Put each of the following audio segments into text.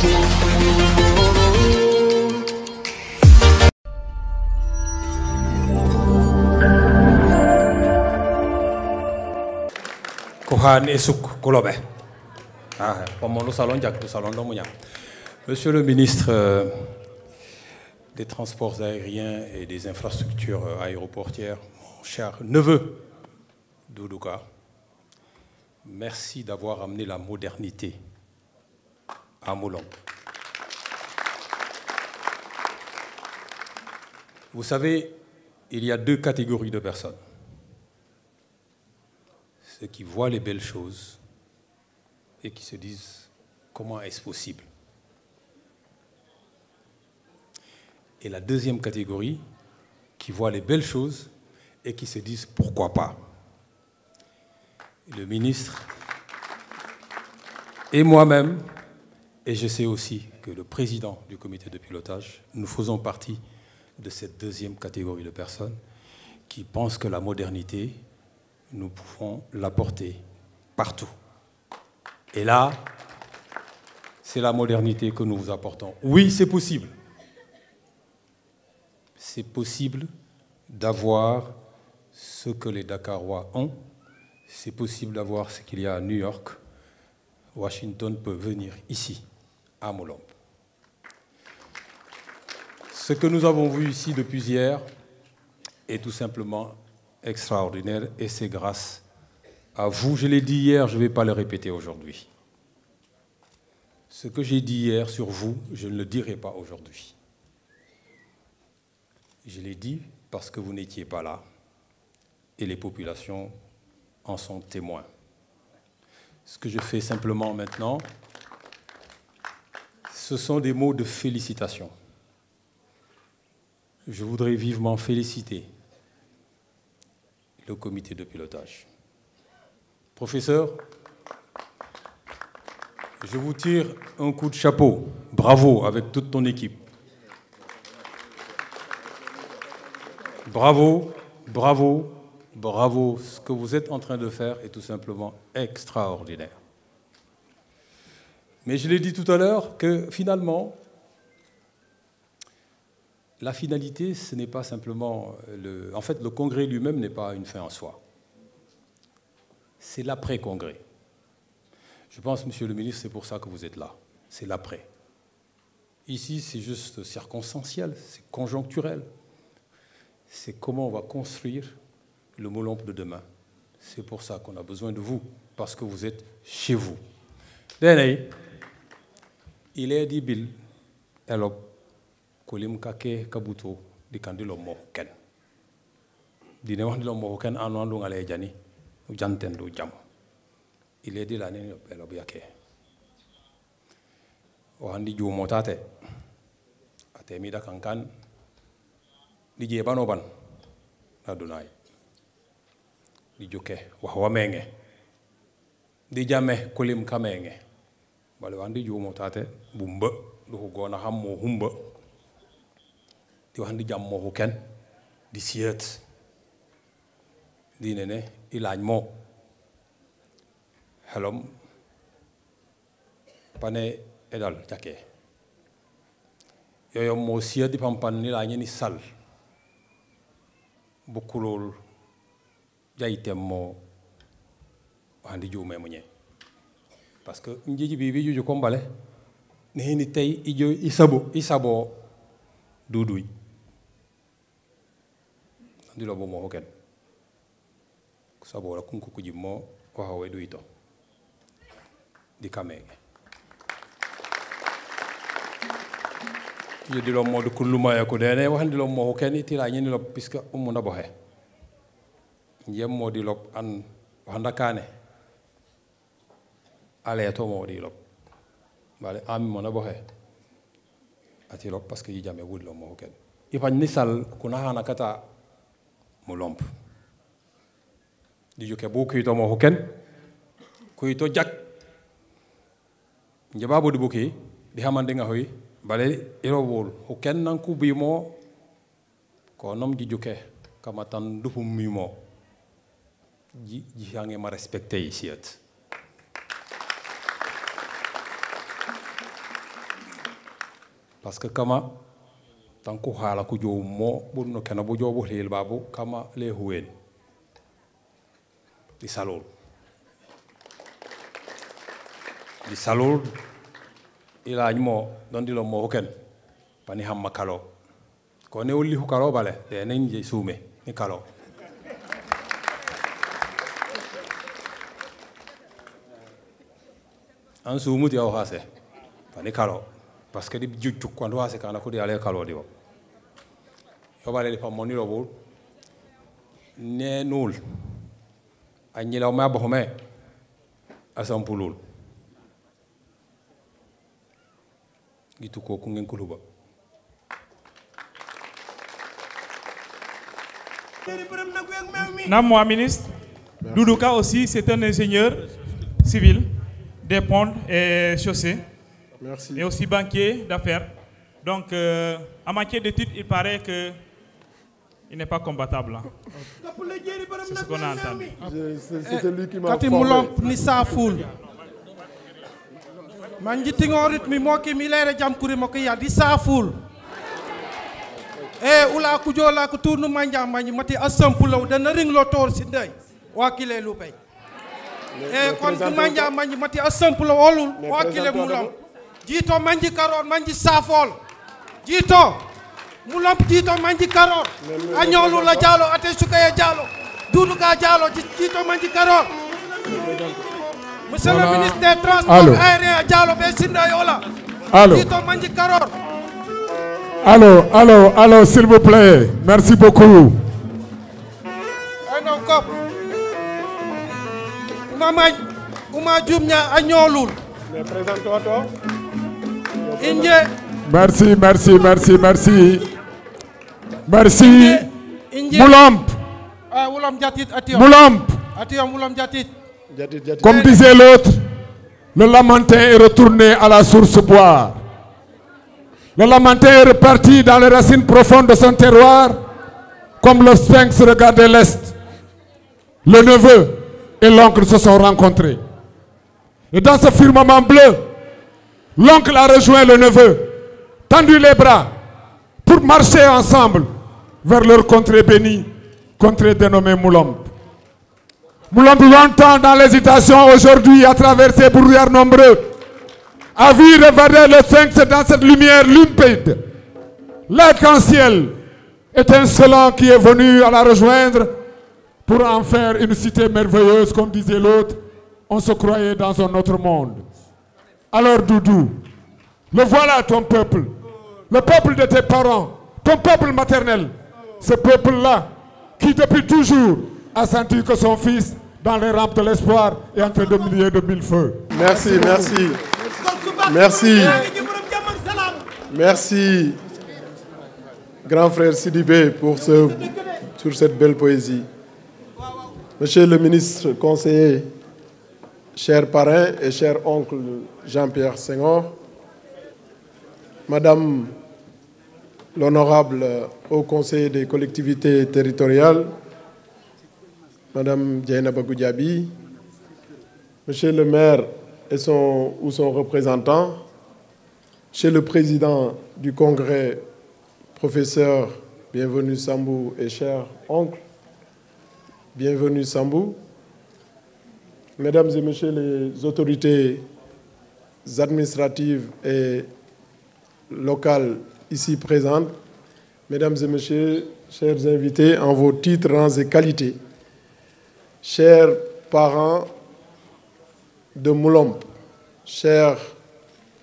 Monsieur le ministre des Transports aériens et des infrastructures aéroportières, mon cher neveu Doudouka, merci d'avoir amené la modernité à Molon. Vous savez, il y a deux catégories de personnes. Ceux qui voient les belles choses et qui se disent comment est-ce possible. Et la deuxième catégorie qui voit les belles choses et qui se disent pourquoi pas. Le ministre et moi-même, et je sais aussi que le président du comité de pilotage, nous faisons partie de cette deuxième catégorie de personnes qui pensent que la modernité, nous pouvons l'apporter partout. Et là, c'est la modernité que nous vous apportons. Oui, c'est possible. C'est possible d'avoir ce que les Dakarois ont. C'est possible d'avoir ce qu'il y a à New York. Washington peut venir ici, à Molombe. Ce que nous avons vu ici depuis hier est tout simplement extraordinaire et c'est grâce à vous. Je l'ai dit hier, je ne vais pas le répéter aujourd'hui. Ce que j'ai dit hier sur vous, je ne le dirai pas aujourd'hui. Je l'ai dit parce que vous n'étiez pas là et les populations en sont témoins. Ce que je fais simplement maintenant, ce sont des mots de félicitations. Je voudrais vivement féliciter le comité de pilotage. Professeur, je vous tire un coup de chapeau. Bravo avec toute ton équipe. Bravo, bravo, bravo. Ce que vous êtes en train de faire est tout simplement extraordinaire. Mais je l'ai dit tout à l'heure que finalement, la finalité, ce n'est pas simplement... En fait, le congrès lui-même n'est pas une fin en soi. C'est l'après-congrès. Je pense, monsieur le ministre, c'est pour ça que vous êtes là. C'est l'après. Ici, c'est juste circonstanciel, c'est conjoncturel. C'est comment on va construire le Molombe de demain. C'est pour ça qu'on a besoin de vous, parce que vous êtes chez vous. Déné, il est dit Bill, alors, kolim kake kabuto di kandilo moken. Di ne wax ndilo moken anu andu ngale jani, janten du jam. Il est dit la nene elob yake. Wahandi jumo tate. Atemi da kankan di jebano ban adunai. Di joke wahwa menge. Di jame kolim kamenge. Bale wahandi jumo tate bumba du gona hammo humba. Di wahandi jammo huken di siet. Di nene ilaj mo. Helom pane edal jake. Yoyo mo siet di pampan ni la ni sal. Bukulol jaitem mo wahandi jume munye. Parce que njiji bibi juju kombale ne ni tay ijo isabo dudui. Andi lo bo mo hoken. Sabo la kunku kujimo ko hawe duito. Di kamenge. Yo di lo modu kuluma ya ko dene waxandi lo mo hoken itira ñini lo puisque umuna boxe. Yem modi lo an waxanda kane. Ale to modi lo. Bale ami mona boxe. Ati lo parce que yi jame wul lo mo hoken. Ifañ ni sal kuna hana kata mo lomp. Di joke bu kuito mo hoken. Kuito jak. Njababu di buki di hamande nga hoy bale irowol hoken nan ku bi mo ko nom di joke kamatan dufum mi mo ji hange ma respecté ici. parce que kama tanku hala ku jow mo bunno kana bo jobo hel babu kama le huwen di salol ila nymo don di lo mo ken pani hamma kalo ko ne wulli hu kalo bale de nen je sume ni kalo an sumu di aw hase pani kalo parce que di jujju quando hase kana ko di ale kalo di yo bale di pamoni lo bol ne nul agni law ma bohome asampulul gitu ko ngeen ko luba Namwa ministre, Doudouka aussi, c'est un ingénieur civil des ponts et chaussées. Merci. Et aussi banquier d'affaires. Donc, en matière d'études, il paraît qu'il n'est pas combattable. Hein. C'est ce qu'on a entendu. C'est celui qui m'a formé. Ula kujola kutunu manja manyi mati asampulo dana ring lotor sindai wakile lupay kon ku manja manyi mati asampulo olul wakile mulam jito manji karor manji safol jito mulam jito manji karor anyolu la jalo ate sukaya jalo duduka jalo jito manji karor monsieur le ministre des transports aériens jalo be sindai ola jito manji karor. Allô, s'il vous plaît. Merci beaucoup. Merci. Moulamp. Comme disait l'autre, le Lamentin est retourné à la source boire. Le Lamentin est reparti dans les racines profondes de son terroir, comme le sphinx regardait l'Est. Le neveu et l'oncle se sont rencontrés. Et dans ce firmament bleu, l'oncle a rejoint le neveu, tendu les bras, pour marcher ensemble vers leur contrée bénie, contrée dénommée Moulamp. Moulamp, longtemps dans l'hésitation, aujourd'hui, à travers ces brouillards nombreux, a vu reverder le sphinx dans cette lumière limpide. L'arc-en-ciel étincelant qui est venu à la rejoindre pour en faire une cité merveilleuse, comme disait l'autre. On se croyait dans un autre monde. Alors Doudou, le voilà ton peuple, le peuple de tes parents, ton peuple maternel. Ce peuple-là qui depuis toujours a senti que son fils, dans les rampes de l'espoir, est en train de briller de mille feux. Merci, merci. Merci. Merci, grand frère Sidibé, sur cette belle poésie. Monsieur le ministre conseiller, cher parrain et cher oncle Jean-Pierre Senghor, Madame l'honorable haut conseiller des collectivités territoriales, Madame Dieynaba Goudiaby, Monsieur le maire et son représentant, chez le président du congrès, professeur Bienvenue Sambou et cher oncle, Bienvenue Sambou, mesdames et messieurs les autorités administratives et locales ici présentes, mesdames et messieurs, chers invités en vos titres, rangs et qualités, chers parents de Moulamp, chers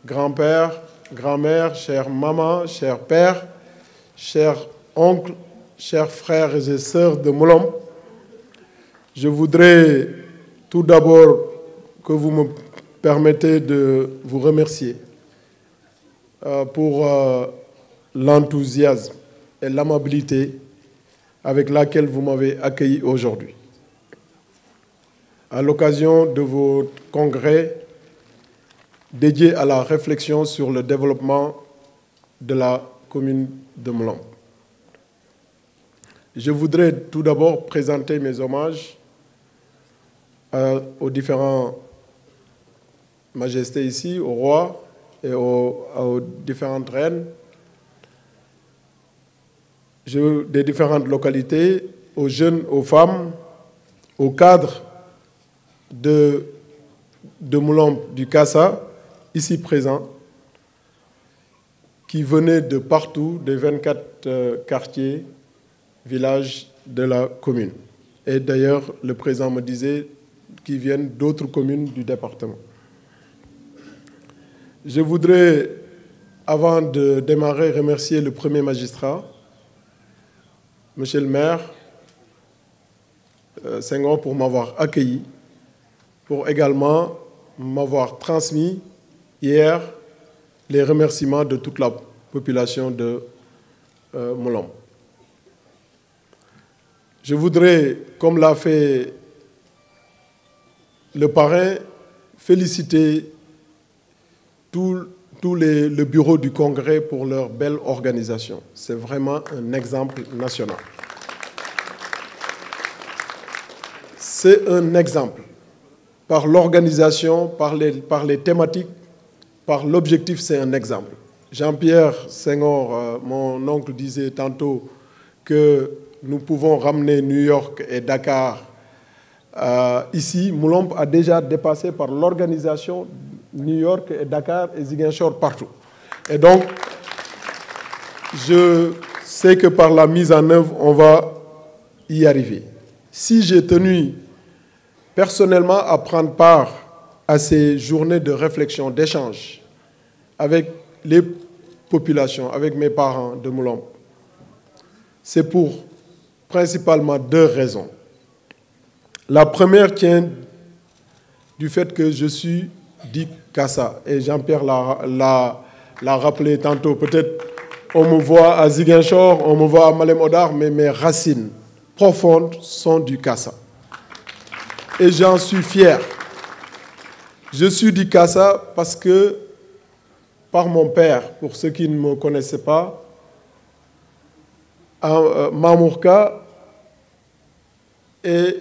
grands-pères, grand-mères, chers mamans, chers pères, chers oncles, chers frères et sœurs de Moulamp, je voudrais tout d'abord que vous me permettez de vous remercier pour l'enthousiasme et l'amabilité avec laquelle vous m'avez accueilli aujourd'hui. À l'occasion de votre congrès dédié à la réflexion sur le développement de la commune de Moulamp. Je voudrais tout d'abord présenter mes hommages aux différentes majestés ici, au roi, et aux différentes reines des différentes localités, aux jeunes, aux femmes, aux cadres de Moulamp du Kassa, ici présents, qui venaient de partout, des 24 quartiers, villages de la commune. Et d'ailleurs, le président me disait qu'ils viennent d'autres communes du département. Je voudrais, avant de démarrer, remercier le premier magistrat, Monsieur le maire Senghor, pour m'avoir accueilli, pour également m'avoir transmis hier les remerciements de toute la population de Moulamp. Je voudrais, comme l'a fait le parrain, féliciter le bureau du Congrès pour leur belle organisation. C'est vraiment un exemple national. C'est un exemple. Par l'organisation, par les thématiques, par l'objectif, c'est un exemple. Jean-Pierre Senghor, mon oncle, disait tantôt que nous pouvons ramener New York et Dakar ici. Moulamp a déjà dépassé par l'organisation New York et Dakar et Ziguinchor partout. Et donc, je sais que par la mise en œuvre, on va y arriver. Si j'ai tenu personnellement à prendre part à ces journées de réflexion, d'échange avec les populations, avec mes parents de Moulamp, c'est pour principalement 2 raisons. La première tient du fait que je suis dit Kassa, et Jean-Pierre l'a rappelé tantôt. Peut-être on me voit à Ziguinchor, on me voit à Malem Hodar, mais mes racines profondes sont du Kassa. Et j'en suis fier. Je suis du Kassa parce que, par mon père, pour ceux qui ne me connaissaient pas, Mamourka est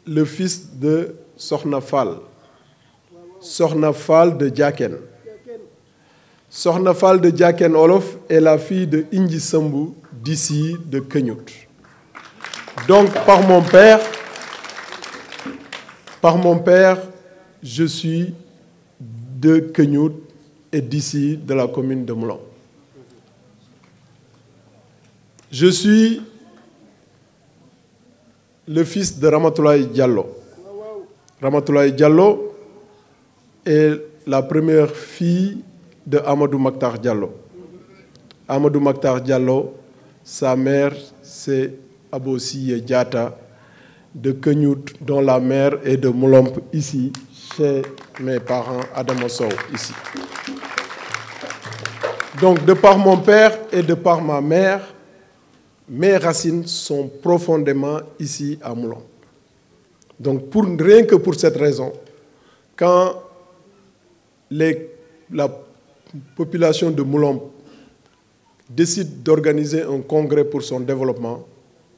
le fils de Sokhna Fall. Sokhna Fall de Diaken. Sokhna Fall de Diaken Olof est la fille de Inji Sambou, d'ici, de Kenyut. Donc, par mon père, je suis de Kenyut et d'ici, de la commune de Moulamp. Je suis le fils de Ramatoulaye Diallo. Ramatoulaye Diallo est la première fille de Amadou Makhtar Diallo. Amadou Makhtar Diallo, sa mère, c'est Abossi Diata de Kenyut, dont la mère est de Moulamp, ici, chez mes parents, Adama Sow, ici. Donc, de par mon père et de par ma mère, mes racines sont profondément ici à Moulamp. Donc, rien que pour cette raison, quand la population de Moulamp décide d'organiser un congrès pour son développement,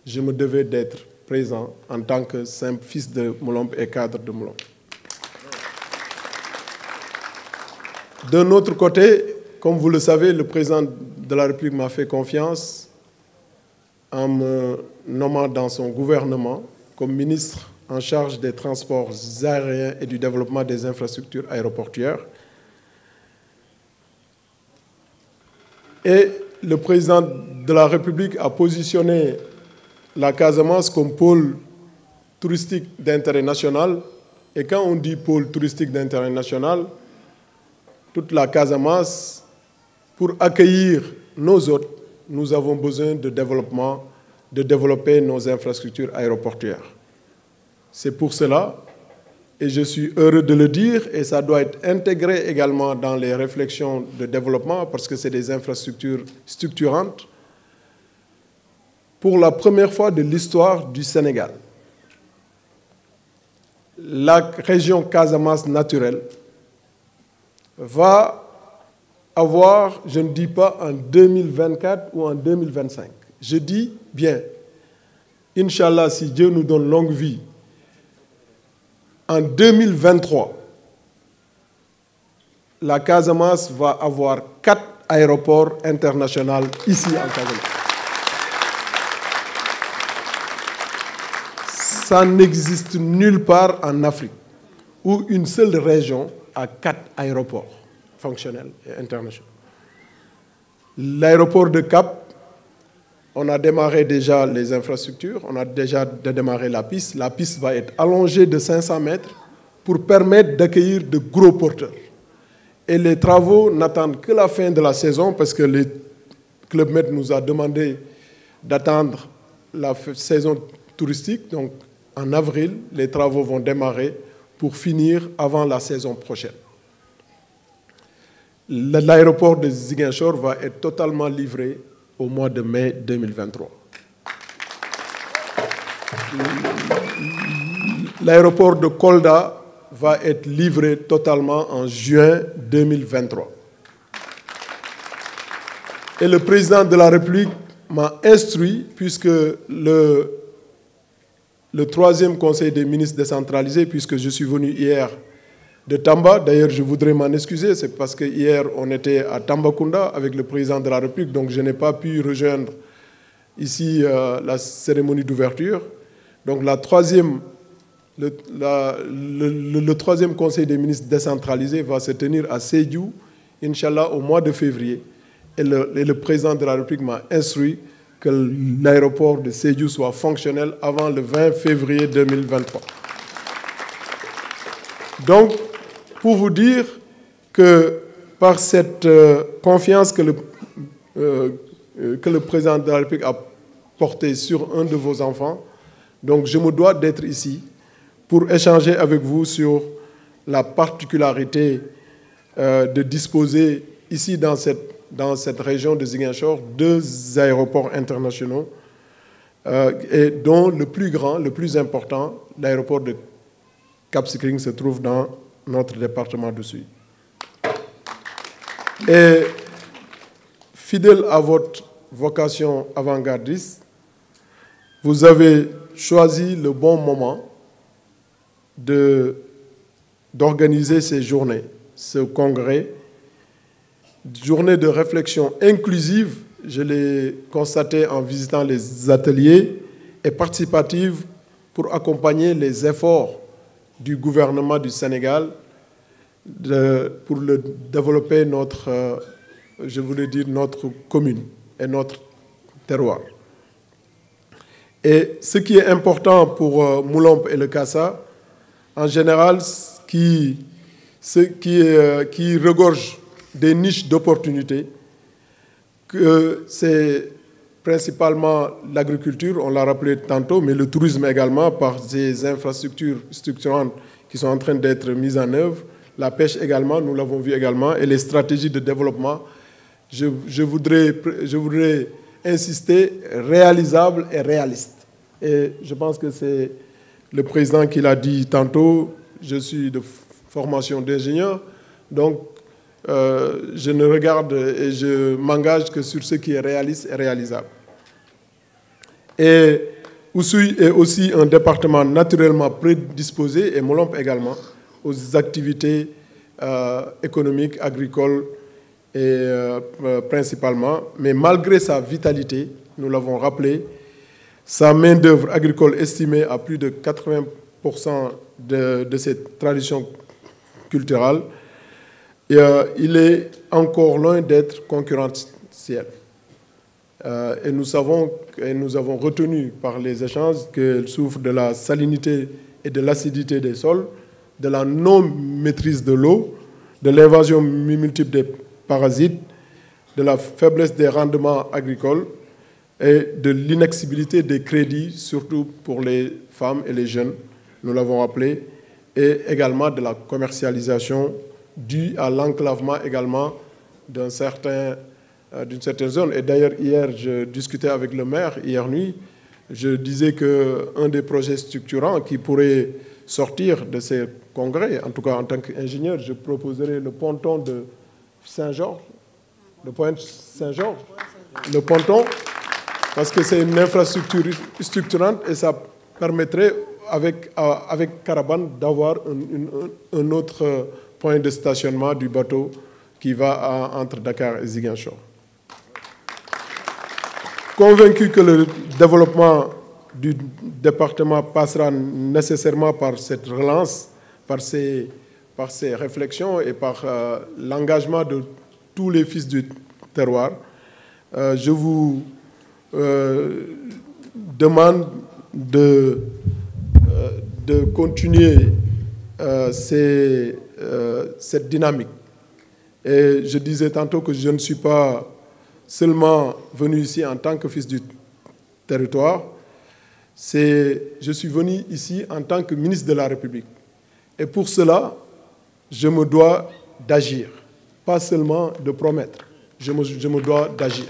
je me devais d'être présent en tant que simple fils de Moulamp et cadre de Moulamp. D'un autre côté, comme vous le savez, le président de la République m'a fait confiance en me nommant dans son gouvernement comme ministre en charge des transports aériens et du développement des infrastructures aéroportuaires. Et le président de la République a positionné la Casamance comme pôle touristique d'intérêt national. Et quand on dit pôle touristique d'intérêt national, toute la Casamance, pour accueillir nos hôtes, nous avons besoin de développer nos infrastructures aéroportuaires. C'est pour cela, et je suis heureux de le dire, et ça doit être intégré également dans les réflexions de développement, parce que c'est des infrastructures structurantes. Pour la première fois de l'histoire du Sénégal, la région Casamance naturelle va avoir, je ne dis pas en 2024 ou en 2025, je dis bien, Inch'Allah, si Dieu nous donne longue vie, en 2023, la Casamance va avoir 4 aéroports internationaux ici en Casamance. Ça n'existe nulle part en Afrique où une seule région a 4 aéroports fonctionnels et internationaux. L'aéroport de Cap, on a démarré déjà les infrastructures, on a déjà démarré la piste. La piste va être allongée de 500 mètres pour permettre d'accueillir de gros porteurs. Et les travaux n'attendent que la fin de la saison parce que le Club Med nous a demandé d'attendre la saison touristique. Donc en avril, les travaux vont démarrer pour finir avant la saison prochaine. L'aéroport de Ziguinchor va être totalement livré au mois de mai 2023. L'aéroport de Kolda va être livré totalement en juin 2023. Et le président de la République m'a instruit, puisque le 3e conseil des ministres décentralisé, puisque je suis venu hier de Tamba. D'ailleurs, je voudrais m'en excuser, c'est parce que hier, on était à Tambacounda avec le président de la République, donc je n'ai pas pu rejoindre ici la cérémonie d'ouverture. Donc le 3e conseil des ministres décentralisé va se tenir à Sédhiou, Inch'Allah, au mois de février. Et le président de la République m'a instruit que l'aéroport de Sédhiou soit fonctionnel avant le 20 février 2023. Donc, pour vous dire que par cette confiance que le président de la République a portée sur un de vos enfants, donc je me dois d'être ici pour échanger avec vous sur la particularité de disposer ici dans cette région de Ziguinchor 2 aéroports internationaux et dont le plus grand, le plus important, l'aéroport de Cap Skirring se trouve dans notre département du Sud. Et fidèle à votre vocation avant-gardiste, vous avez choisi le bon moment d'organiser ces journées, ce congrès, journée de réflexion inclusive, je l'ai constaté en visitant les ateliers, et participative pour accompagner les efforts du gouvernement du Sénégal pour développer notre commune et notre terroir. Et ce qui est important pour Moulomp et le Kassa, en général, qui regorge des niches d'opportunités, que c'est principalement l'agriculture, on l'a rappelé tantôt, mais le tourisme également, par ces infrastructures structurantes qui sont en train d'être mises en œuvre, la pêche également, nous l'avons vu également, et les stratégies de développement, je voudrais insister, réalisables et réalistes. Et je pense que c'est le président qui l'a dit tantôt, je suis de formation d'ingénieur, donc je ne regarde et je m'engage que sur ce qui est réaliste et réalisable. Et Oussouye est aussi un département naturellement prédisposé, et Moulomp également, aux activités économiques, agricoles et principalement. Mais malgré sa vitalité, nous l'avons rappelé, sa main-d'œuvre agricole estimée à plus de 80% de ses traditions culturelles, il est encore loin d'être concurrentiel. Et nous savons, et nous avons retenu par les échanges qu'elle souffre de la salinité et de l'acidité des sols, de la non-maîtrise de l'eau, de l'invasion multiple des parasites, de la faiblesse des rendements agricoles et de l'inaccessibilité des crédits, surtout pour les femmes et les jeunes, nous l'avons rappelé, et également de la commercialisation due à l'enclavement également d'une certaine zone. Et d'ailleurs, hier, je discutais avec le maire, hier nuit, je disais qu'un des projets structurants qui pourrait sortir de ces congrès, en tout cas en tant qu'ingénieur, je proposerais le ponton de Saint-Georges, le point Saint-Georges, le ponton, parce que c'est une infrastructure structurante et ça permettrait avec Carabane d'avoir un autre point de stationnement du bateau qui va entre Dakar et Ziguinchor. Convaincu que le développement du département passera nécessairement par cette relance, par ces réflexions et par l'engagement de tous les fils du terroir, je vous demande de continuer cette dynamique. Et je disais tantôt que je ne suis pas seulement venu ici en tant que fils du territoire, je suis venu ici en tant que ministre de la République. Et pour cela, je me dois d'agir, pas seulement de promettre, je me dois d'agir.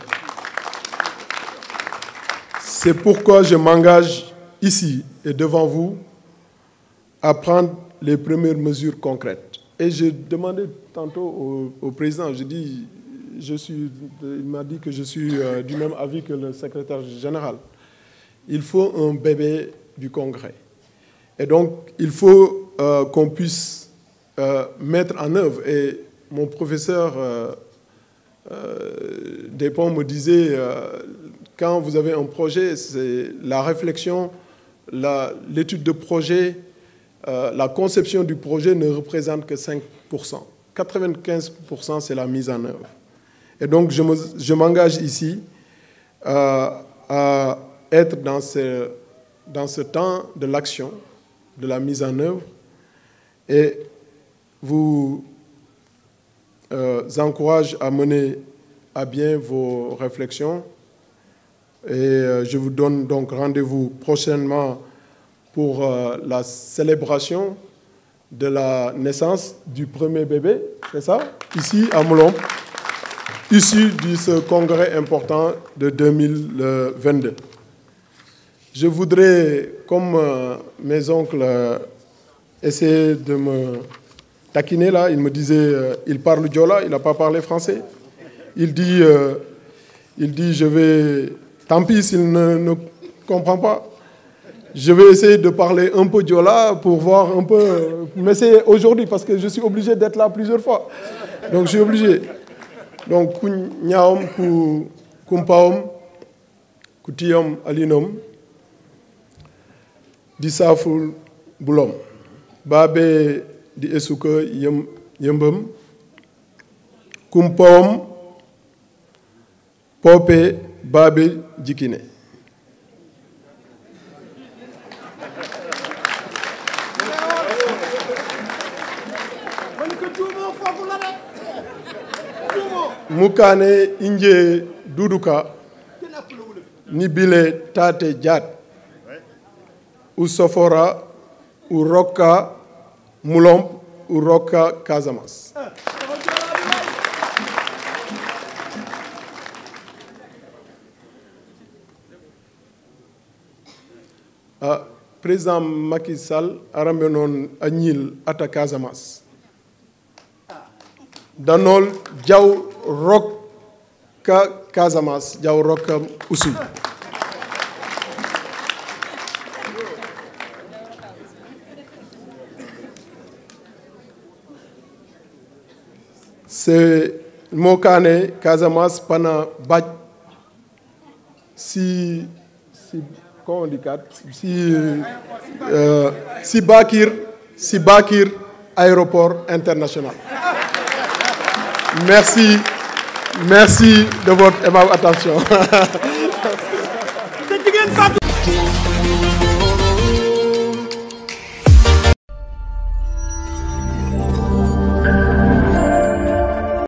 C'est pourquoi je m'engage ici et devant vous à prendre les premières mesures concrètes. Et je demandais tantôt au président, il m'a dit que je suis du même avis que le secrétaire général. Il faut un bébé du Congrès. Et donc, il faut qu'on puisse mettre en œuvre. Et mon professeur Despont me disait, quand vous avez un projet, c'est la réflexion, l'étude de projet, la conception du projet ne représente que 5%. 95%, c'est la mise en œuvre. Et donc, je m'engage ici à être dans ce temps de l'action, de la mise en œuvre, et vous encourage à mener à bien vos réflexions. Et je vous donne donc rendez-vous prochainement pour la célébration de la naissance du premier bébé, c'est ça, ici à Moulombe, issu de ce congrès important de 2022. Je voudrais, comme mes oncles essayaient de me taquiner là, il me disait, il parle diola, il n'a pas parlé français. Il dit, je vais, tant pis s'il ne comprend pas, je vais essayer de parler un peu diola pour voir un peu, mais c'est aujourd'hui parce que je suis obligé d'être là plusieurs fois. Donc je suis obligé. Donc, ku ñaawam ku kumpaawam ku tiyam alinom di saaful bulom baabe di esuka yëmbam kumpaawam pope baabe jikine. Mukane inje duduka nibile tate jat usofora uroka mulomp uroka Casamance. Président Macky Sall arambe non agnil ata Casamance. Danol jaw rokka Casamance jaw rokka usul. C'est mokane Casamance pana baj si comment on dit si Bakir aéroport international. Merci de votre aimable attention.